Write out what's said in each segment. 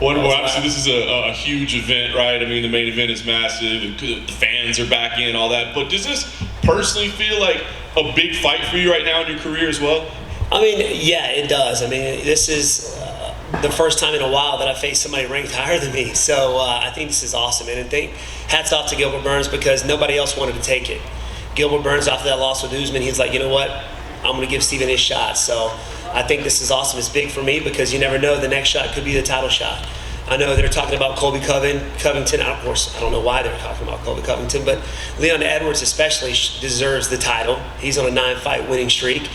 Wonderboy, obviously this is a huge event, right? I mean, the main event is massive, and the fans are back in, all that. But does this personally feel like a big fight for you right now in your career as well? I mean, yeah, it does. I mean, this is the first time in a while that I faced somebody ranked higher than me. So I think this is awesome. And hats off to Gilbert Burns, because nobody else wanted to take it. Gilbert Burns, after that loss with Usman, he's like, you know what? I'm going to give Steven his shot. So I think this is awesome. It's big for me because you never know, the next shot could be the title shot. I know they're talking about Colby Covington. Of course, I don't know why they're talking about Colby Covington, but Leon Edwards especially deserves the title. He's on a 9-fight winning streak.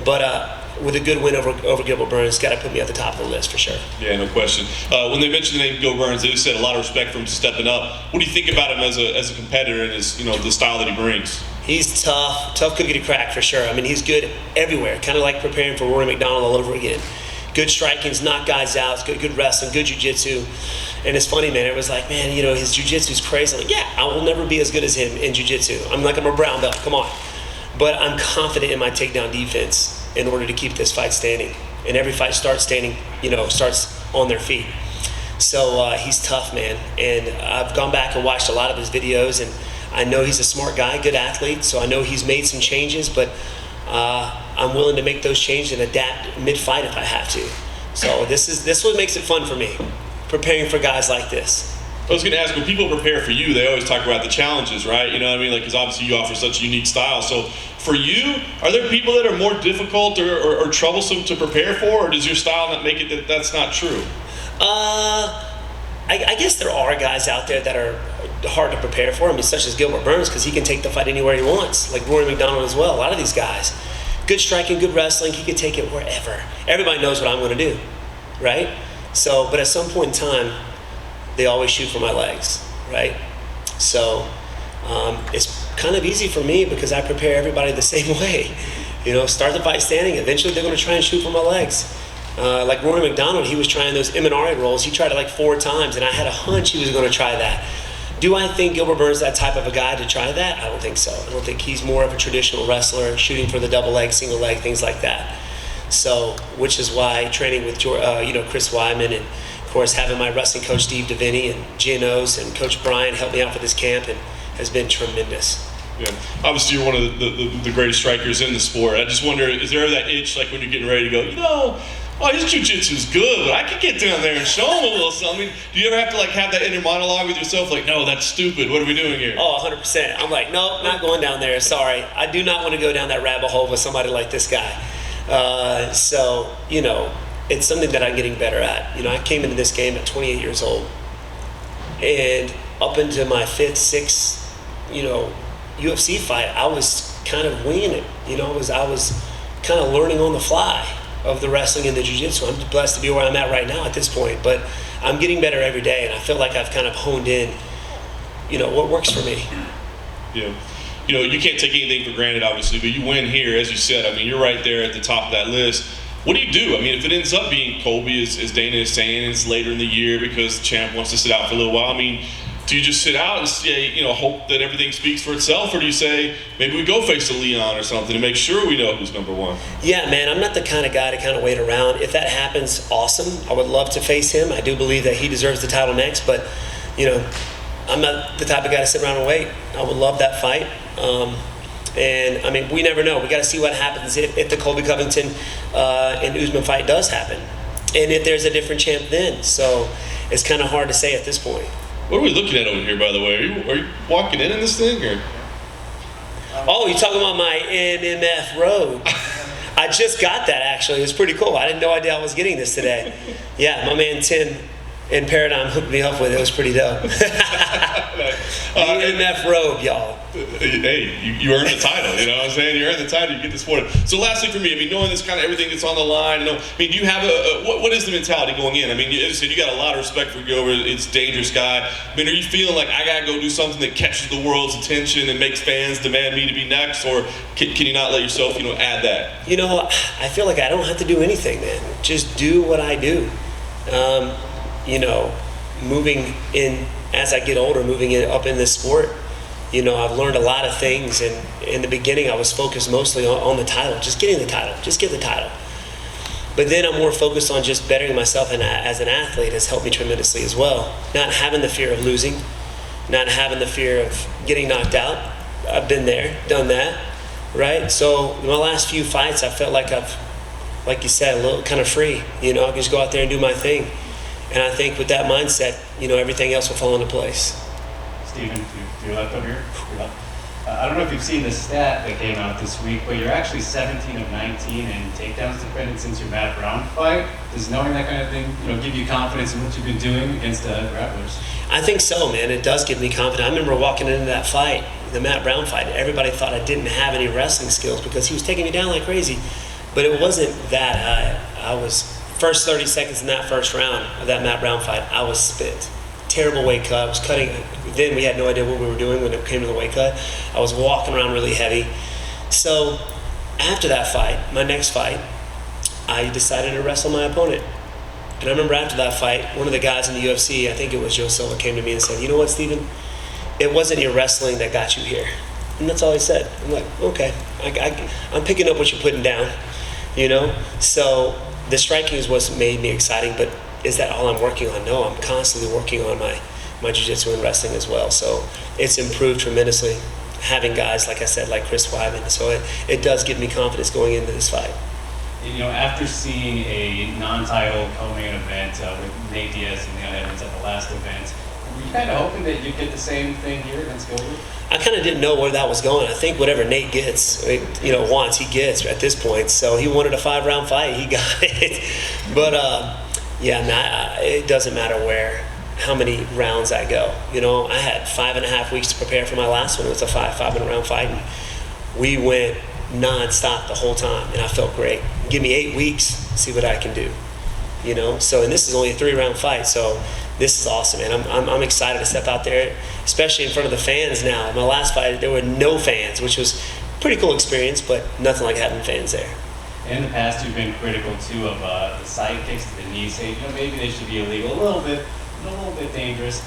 But with a good win over Gilbert Burns, it's got to put me at the top of the list for sure. Yeah, no question. When they mentioned the name Gilbert Burns, they just said a lot of respect for him stepping up. What do you think about him as a competitor and his, the style that he brings? He's tough cookie to crack for sure. I mean, he's good everywhere, kind of like preparing for Rory McDonald all over again. Good striking's, knock guys out, good wrestling, good jiu-jitsu. And it's funny, man, it was like, man, his jiu-jitsu's crazy. I'm like, yeah, I will never be as good as him in jiu-jitsu. I'm a brown belt, come on. But I'm confident in my takedown defense in order to keep this fight standing. And every fight starts on their feet. So he's tough, man. And I've gone back and watched a lot of his videos, and I know he's a smart guy, good athlete, so I know he's made some changes, but I'm willing to make those changes and adapt mid-fight if I have to. So this is what makes it fun for me, preparing for guys like this. I was going to ask, when people prepare for you, they always talk about the challenges, right? You know what I mean? Like, because obviously you offer such a unique style. So for you, are there people that are more difficult or troublesome to prepare for, or does your style not make it that's not true? I guess there are guys out there that are hard to prepare for. I mean, such as Gilbert Burns, because he can take the fight anywhere he wants, like Rory McDonald as well. A lot of these guys, good striking, good wrestling, he could take it wherever. Everybody knows what I'm going to do, right? So, but at some point in time, they always shoot for my legs, right? So it's kind of easy for me because I prepare everybody the same way. Start the fight standing. Eventually, they're going to try and shoot for my legs. Like Rory McDonald, he was trying those Imanari rolls. He tried it like 4 times, and I had a hunch he was going to try that. Do I think Gilbert Burns is that type of a guy to try that? I don't think so. I don't think he's more of a traditional wrestler, shooting for the double leg, single leg, things like that. So, which is why training with Chris Wyman, and of course having my wrestling coach Steve Deviney and Gianos and Coach Brian help me out for this camp, and has been tremendous. Yeah, obviously you're one of the greatest strikers in the sport. I just wonder, is there ever that itch, like when you're getting ready to go, oh, his jiu-jitsu's good, but I could get down there and show him a little something. Do you ever have to have that inner monologue with yourself, like, no, that's stupid, what are we doing here? Oh, 100%. I'm like, no, not going down there, sorry. I do not want to go down that rabbit hole with somebody like this guy. So, it's something that I'm getting better at. I came into this game at 28 years old, and up into my 5th, 6th, UFC fight, I was kind of winging it. I was kind of learning on the fly of the wrestling and the jiu-jitsu. I'm blessed to be where I'm at right now at this point, but I'm getting better every day, and I feel like I've kind of honed in, what works for me. Yeah. You can't take anything for granted, obviously, but you win here, as you said. I mean, you're right there at the top of that list. What do you do? I mean, if it ends up being Colby, as Dana is saying, it's later in the year because the champ wants to sit out for a little while. I mean, do you just sit out and say, hope that everything speaks for itself, or do you say, maybe we go face a Leon or something to make sure we know who's number one? Yeah, man, I'm not the kind of guy to kind of wait around. If that happens, awesome. I would love to face him. I do believe that he deserves the title next, but, I'm not the type of guy to sit around and wait. I would love that fight. And, I mean, we never know. We got to see what happens if the Colby Covington and Usman fight does happen, and if there's a different champ then. So it's kind of hard to say at this point. What are we looking at over here, by the way? Are you walking in this thing, or? Oh, you're talking about my MMF robe. I just got that, actually. It was pretty cool. I didn't know I was getting this today. Yeah, my man Tim in Paradigm hooked me up with it. It was pretty dope. MMF robe, y'all. Hey, you earned the title, you know what I'm saying? You earned the title, you get this supported. So lastly for me, I mean, knowing this kind of everything that's on the line, I mean, do you have what is the mentality going in? I mean, as I said, you got a lot of respect for Gilbert. It's a dangerous guy. I mean, are you feeling like I got to go do something that catches the world's attention and makes fans demand me to be next, or can you not let yourself, add that? I feel like I don't have to do anything, man. Just do what I do. Moving in, as I get older, up in this sport, I've learned a lot of things, and in the beginning I was focused mostly on the title, just getting the title, just get the title. But then I'm more focused on just bettering myself, and as an athlete has helped me tremendously as well. Not having the fear of losing, not having the fear of getting knocked out. I've been there, done that, right? So in my last few fights, I felt like like you said, a little kind of free. I can just go out there and do my thing. And I think with that mindset, everything else will fall into place. Steven, to your left over here. Your left. I don't know if you've seen the stat that came out this week, but you're actually 17 of 19 in takedowns defended since your Matt Brown fight. Does knowing that kind of thing, give you confidence in what you've been doing against grapplers? I think so, man. It does give me confidence. I remember walking into that fight, the Matt Brown fight, and everybody thought I didn't have any wrestling skills because he was taking me down like crazy. But it wasn't that. I was first 30 seconds in that first round of that Matt Brown fight, I was spit. Terrible weight cut. I was cutting. Then we had no idea what we were doing when it came to the weight cut. I was walking around really heavy. So after that fight, my next fight, I decided to wrestle my opponent. And I remember after that fight, one of the guys in the UFC, I think it was Joe Silva, came to me and said, "You know what, Steven? It wasn't your wrestling that got you here." And that's all he said. I'm like, okay, I'm picking up what you're putting down, So the striking is what made me exciting, but is that all I'm working on? No, I'm constantly working on my jiu-jitsu and wrestling as well. So it's improved tremendously, having guys, like I said, like Chris Weidman. So it does give me confidence going into this fight. After seeing a non-title co-main event with Nate Diaz and Leon Edmonds at the last event, were you kind of hoping that you'd get the same thing here against Gilbert? I kind of didn't know where that was going. I think whatever Nate gets, wants, he gets at this point. So he wanted a 5-round fight. He got it. But, it doesn't matter how many rounds I go. I had 5.5 weeks to prepare for my last one. It was a 5-minute round fight. And we went non-stop the whole time, and I felt great. Give me 8 weeks, see what I can do. So, and this is only a 3-round fight, so this is awesome, man. I'm excited to step out there, especially in front of the fans now. My last fight, there were no fans, which was a pretty cool experience, but nothing like having fans there. In the past, you've been critical too of the side kicks to the knees. Saying, maybe they should be illegal, a little bit dangerous.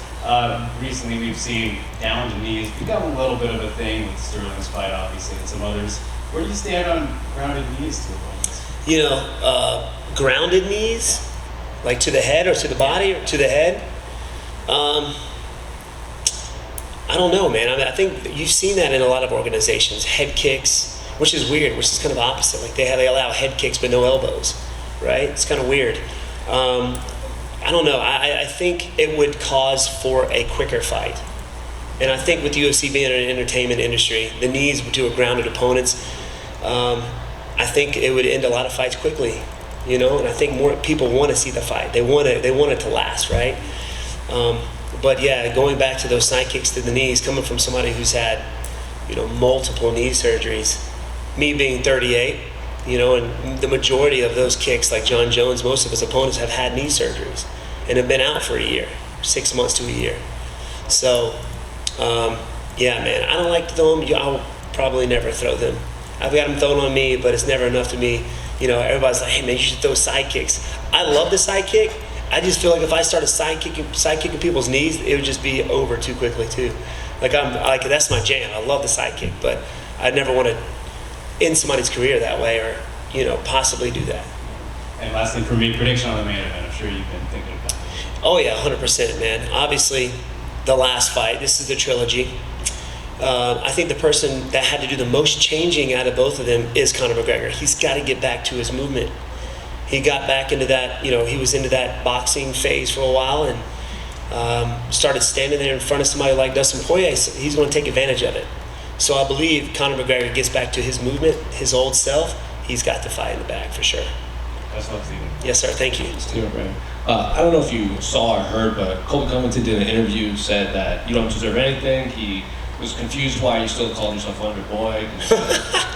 Recently, we've seen down to knees become a little bit of a thing with Sterling's fight, obviously, and some others. Where do you stand on grounded knees to opponents? Grounded knees, like to the head or to the body or to the head. I don't know, man. I think you've seen that in a lot of organizations. Head kicks, which is weird, which is kind of opposite. Like they allow head kicks but no elbows, right? It's kind of weird. I don't know. I think it would cause for a quicker fight. And I think with the UFC being an entertainment industry, the knees to grounded opponents, I think it would end a lot of fights quickly, and I think more people want to see the fight. They want it to last, right? But yeah, going back to those side kicks to the knees, coming from somebody who's had, multiple knee surgeries, me being 38, and the majority of those kicks, like John Jones, most of his opponents have had knee surgeries and have been out for a year, 6 months to a year. So, yeah, man, I don't like to throw them. I'll probably never throw them. I've got them thrown on me, but it's never enough to me. Everybody's like, hey, man, you should throw side kicks. I love the side kick. I just feel like if I started side kicking people's knees, it would just be over too quickly, too. That's my jam. I love the side kick, but I never want to end somebody's career that way or, possibly do that. And lastly, for me, prediction on the main event. I'm sure you've been thinking about it. Oh, yeah, 100%, man. Obviously, the last fight, this is the trilogy. I think the person that had to do the most changing out of both of them is Conor McGregor. He's got to get back to his movement. He got back into that, he was into that boxing phase for a while and started standing there in front of somebody like Dustin Poirier. He's going to take advantage of it. So I believe Conor McGregor gets back to his movement, his old self. He's got the fight in the bag for sure. Best luck, Steven. Yes, sir. Thank you. Steven, Brandon. I don't know if you saw or heard, but Colby Covington did an interview, said that you don't deserve anything. He was confused why you still called yourself Wonderboy.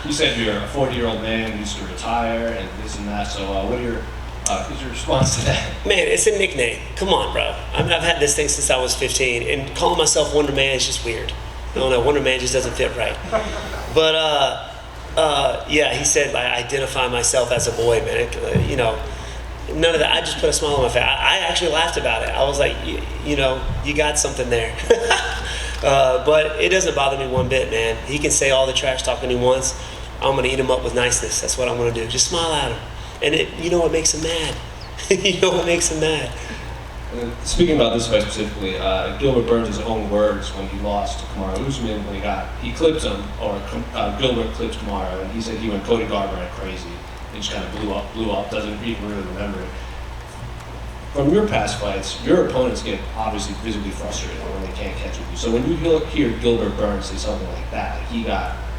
You said you're a 40-year-old man who needs to retire and this and that. So what are is your response to that? Man, it's a nickname. Come on, bro. I've had this thing since I was 15, and calling myself Wonder Man is just weird. I don't know, Wonder Man just doesn't fit right. But yeah, he said I identify myself as a boy, man. None of that. I just put a smile on my face. I actually laughed about it. I was like, you got something there. But it doesn't bother me one bit, man. He can say all the trash talking he wants. I'm going to eat him up with niceness. That's what I'm going to do. Just smile at him. And you know what makes him mad? You know what makes him mad? Speaking about this fight specifically, Gilbert Burns' own words when he lost to Kamaru Usman, when he clipped him, or Gilbert clipped Kamaru, and he said he went Cody Garbrandt crazy. He just kind of blew up, doesn't even really remember it. From your past fights, your opponents get obviously physically frustrated when they can't catch with you. So when you hear Gilbert Burns say something like that, like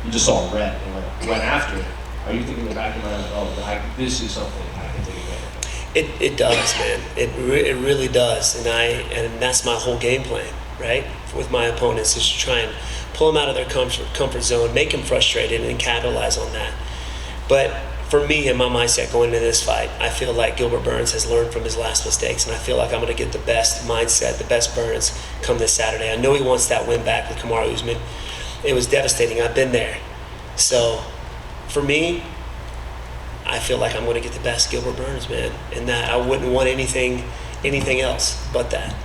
you just saw red and went after it, are you thinking in the back of your mind, this is something I can take advantage of? It does, man. It really does, and that's my whole game plan, right? With my opponents is to try and pull them out of their comfort zone, make them frustrated, and capitalize on that. But for me and my mindset going into this fight, I feel like Gilbert Burns has learned from his last mistakes, and I feel like I'm going to get the best mindset, the best Burns come this Saturday. I know he wants that win back with Kamaru Usman. It was devastating. I've been there. So for me, I feel like I'm going to get the best Gilbert Burns, man, and that I wouldn't want anything else but that.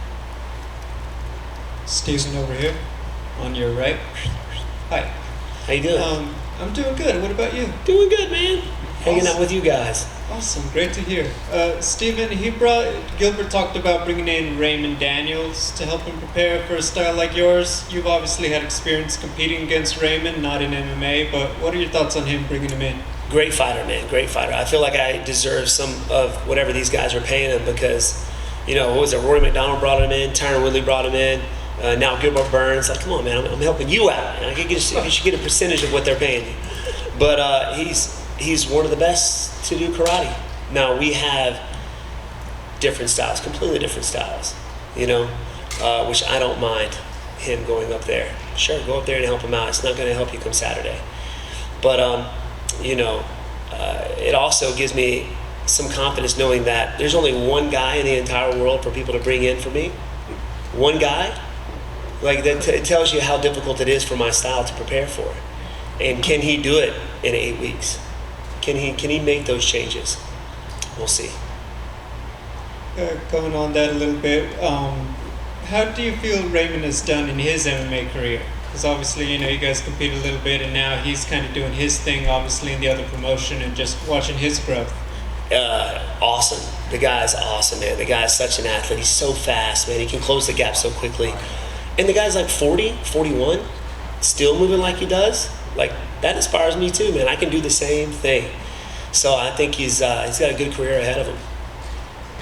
Steven over here, on your right. Hi. How you doing? I'm doing good. What about you? Doing good, man. Hanging Awesome. out with you guys. Awesome. Great to hear. Steven, Gilbert talked about bringing in Raymond Daniels to help him prepare for a style like yours. You've obviously had experience competing against Raymond, not in MMA, but what are your thoughts on him bringing him in? Great fighter, man. Great fighter. I feel like I deserve some of whatever these guys are paying him because, what was it? Rory McDonald brought him in. Tyron Woodley brought him in. Now Gilbert Burns. Like, come on, man. I'm helping you out. You should get a percentage of what they're paying you. But he's one of the best to do karate. Now we have different styles, completely different styles. Which I don't mind him going up there. Sure, go up there and help him out. It's not going to help you come Saturday. But it also gives me some confidence knowing that there's only one guy in the entire world for people to bring in for me. One guy. Like it tells you how difficult it is for my style to prepare for. And can he do it in 8 weeks? Can he make those changes? We'll see. Going on that a little bit, how do you feel Raymond has done in his MMA career? Because obviously, you guys compete a little bit, and now he's kind of doing his thing, obviously, in the other promotion, and just watching his growth. Awesome. The guy's awesome, man. The guy's such an athlete. He's so fast, man. He can close the gap so quickly. And the guy's like 40, 41, still moving like he does. Like, that inspires me too, man. I can do the same thing. So I think he's got a good career ahead of him.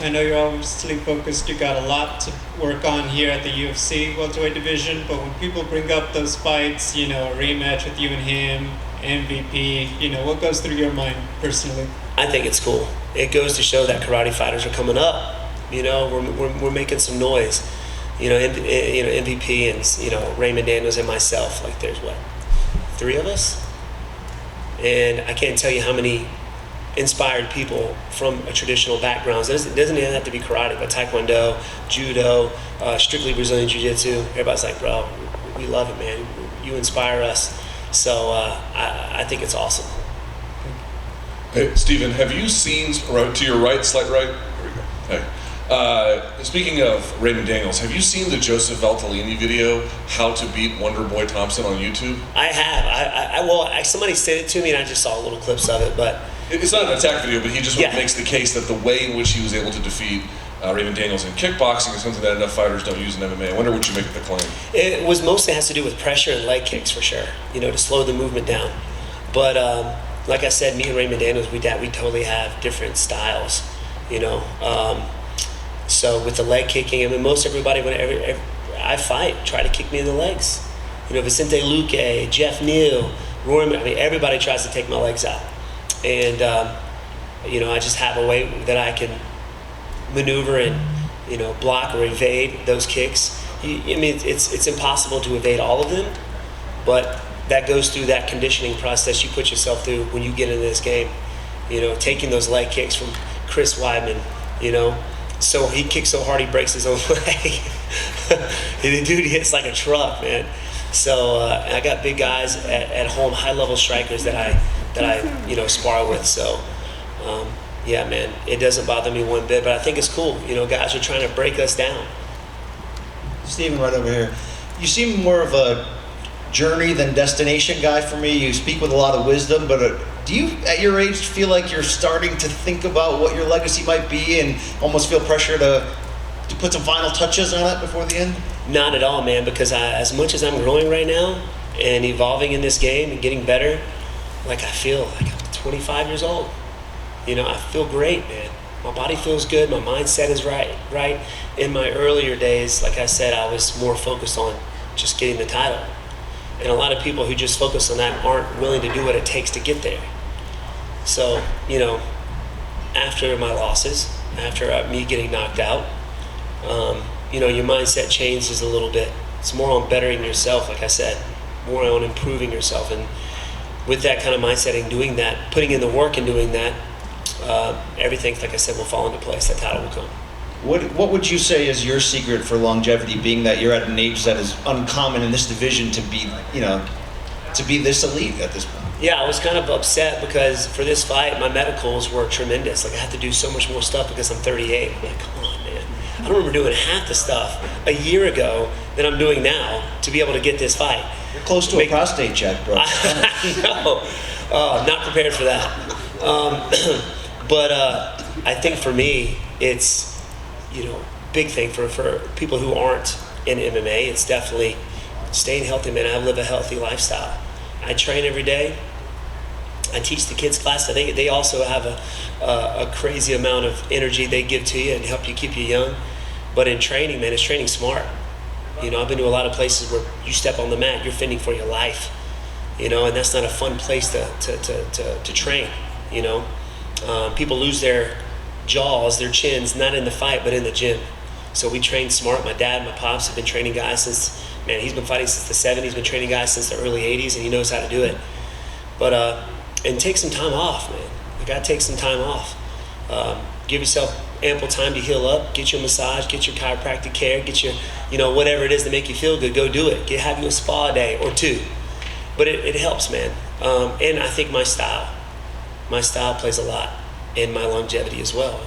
I know you're obviously focused. You got a lot to work on here at the UFC welterweight division, but when people bring up those fights, a rematch with you and him, MVP, what goes through your mind personally? I think it's cool. It goes to show that karate fighters are coming up. We're making some noise. MVP and Raymond Daniels and myself. Like there's 3 of us, and I can't tell you how many inspired people from a traditional backgrounds. It doesn't even have to be karate, but taekwondo, judo, strictly Brazilian jiu-jitsu. Everybody's like, bro, we love it, man. You inspire us. So I think it's awesome. Hey, Steven, have you seen, to your right, slight right? There we go. Hey. Speaking of Raymond Daniels, have you seen the Joseph Valtellini video, How to Beat Wonderboy Thompson, on YouTube? I have. Somebody sent it to me and I just saw little clips of it, but... It's not an attack video, but he just makes the case that the way in which he was able to defeat Raymond Daniels in kickboxing is something that enough fighters don't use in MMA. I wonder what you make of the claim. It was mostly has to do with pressure and leg kicks for sure, to slow the movement down. But like I said, me and Raymond Daniels, we totally have different styles, So with the leg kicking, most everybody, whenever I fight, try to kick me in the legs. Vicente Luque, Jeff Neal, Rory, everybody tries to take my legs out. And, I just have a way that I can maneuver and, block or evade those kicks. It's impossible to evade all of them, but that goes through that conditioning process you put yourself through when you get into this game. Taking those leg kicks from Chris Weidman, so he kicks so hard he breaks his own leg. The dude hits like a truck, man. So I got big guys at home, high-level strikers that I spar with. So yeah, man, it doesn't bother me one bit. But I think it's cool. Guys are trying to break us down. Steven, right over here. You seem more of a journey than destination guy for me. You speak with a lot of wisdom, but Do you, at your age, feel like you're starting to think about what your legacy might be and almost feel pressure to put some final touches on it before the end? Not at all, man, because as much as I'm growing right now and evolving in this game and getting better, like I feel like I'm 25 years old. I feel great, man. My body feels good. My mindset is right. In my earlier days, like I said, I was more focused on just getting the title. And a lot of people who just focus on that aren't willing to do what it takes to get there. So, after my losses, after me getting knocked out, your mindset changes a little bit. It's more on bettering yourself, like I said, more on improving yourself. And with that kind of mindset and doing that, putting in the work and doing that, everything, like I said, will fall into place. That title will come. What would you say is your secret for longevity, being that you're at an age that is uncommon in this division to be this elite at this point? Yeah, I was kind of upset because for this fight, my medicals were tremendous. Like I have to do so much more stuff because I'm 38. I'm like, come on, man. I don't remember doing half the stuff a year ago that I'm doing now to be able to get this fight. You're close to a prostate check, bro. I know. Not prepared for that. But I think for me, it's, big thing for people who aren't in MMA. It's definitely staying healthy, man. I live a healthy lifestyle. I train every day. I teach the kids class. I think they also have a crazy amount of energy they give to you and help you keep you young. But in training, man, it's training smart. I've been to a lot of places where you step on the mat, you're fending for your life. And that's not a fun place to train. People lose their jaws, their chins, not in the fight, but in the gym. So we train smart. My dad, my pops have been training guys since, man, he's been fighting since the 70s, been training guys since the early 80s, and he knows how to do it. But, and take some time off, man. You gotta take some time off. Give yourself ample time to heal up, get your massage, get your chiropractic care, get your, whatever it is to make you feel good, go do it. Have you a spa day or two. But it helps, man. And I think my style plays a lot in my longevity as well.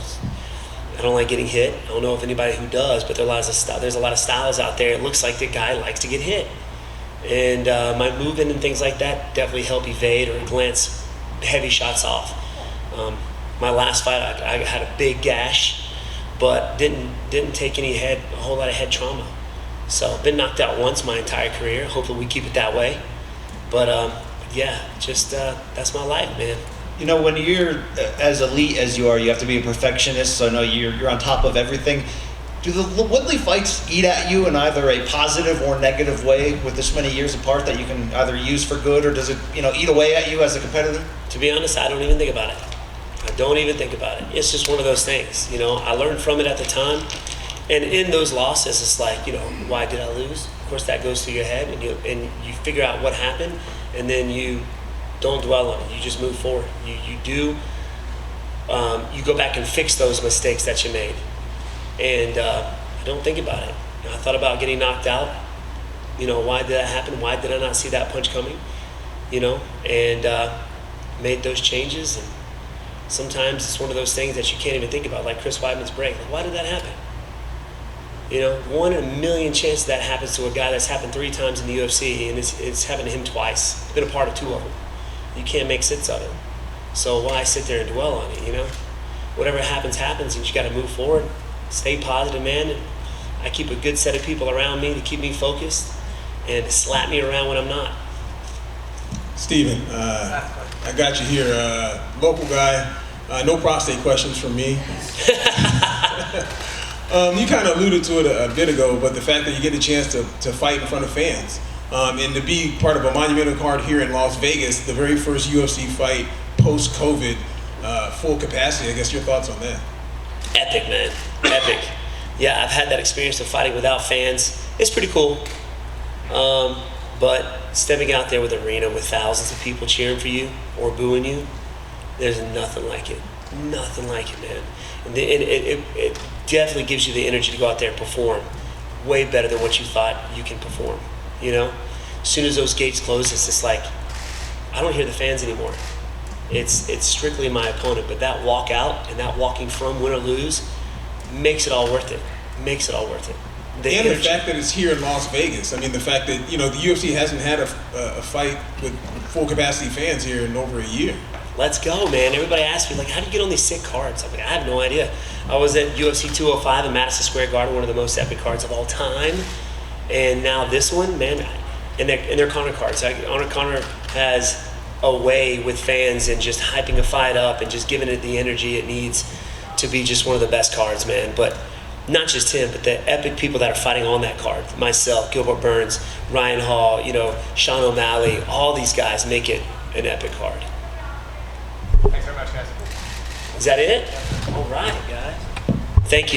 I don't like getting hit. I don't know if anybody who does, but there's a lot of styles out there. It looks like the guy likes to get hit. And my movement and things like that definitely help evade or glance heavy shots off. My last fight, I had a big gash, but didn't take a whole lot of head trauma. So I've been knocked out once my entire career. Hopefully we keep it that way. But that's my life, man. When you're as elite as you are, you have to be a perfectionist. So I know you're on top of everything. Do the Woodley fights eat at you in either a positive or negative way with this many years apart that you can either use for good, or does it, eat away at you as a competitor? To be honest, I don't even think about it. I don't even think about it. It's just one of those things. I learned from it at the time. And in those losses, it's like, why did I lose? Of course, that goes through your head, and you figure out what happened, and then you don't dwell on it. You just move forward. You go back and fix those mistakes that you made. And I don't think about it. I thought about getting knocked out. Why did that happen? Why did I not see that punch coming? And made those changes. And sometimes it's one of those things that you can't even think about, like Chris Weidman's break. Like, why did that happen? 1 in a million chance that happens to a guy that's happened 3 times in the UFC, and it's happened to him twice. It's been a part of 2 of them. You can't make sense of it. So why sit there and dwell on it, Whatever happens, happens, and you got to move forward. Stay positive, man. And I keep a good set of people around me to keep me focused and to slap me around when I'm not. Steven, I got you here. Local guy, no prostate questions from me. You kind of alluded to it a bit ago, but the fact that you get a chance to fight in front of fans and to be part of a monumental card here in Las Vegas, the very first UFC fight post-COVID, full capacity. I guess your thoughts on that? Epic, man. Epic. Yeah, I've had that experience of fighting without fans. It's pretty cool. But stepping out there with an arena with thousands of people cheering for you or booing you, there's nothing like it. Nothing like it, man. And it definitely gives you the energy to go out there and perform way better than what you thought you can perform, As soon as those gates close, it's just like, I don't hear the fans anymore. It's strictly my opponent, but that walk out and that walking from win or lose makes it all worth it. Makes it all worth it. The fact that it's here in Las Vegas. I mean, the fact that, the UFC hasn't had a fight with full capacity fans here in over a year. let's go, man. Everybody asks me, like, how do you get on these sick cards? I'm like, I have no idea. I was at UFC 205 in Madison Square Garden, one of the most epic cards of all time. And now this one, man, and they're Conor cards. Conor has a way with fans and just hyping a fight up and just giving it the energy it needs to be just one of the best cards, man. But not just him, but the epic people that are fighting on that card. Myself, Gilbert Burns, Ryan Hall, Sean O'Malley, all these guys make it an epic card. Thanks very much, guys. Is that it? All right, guys. Thank you.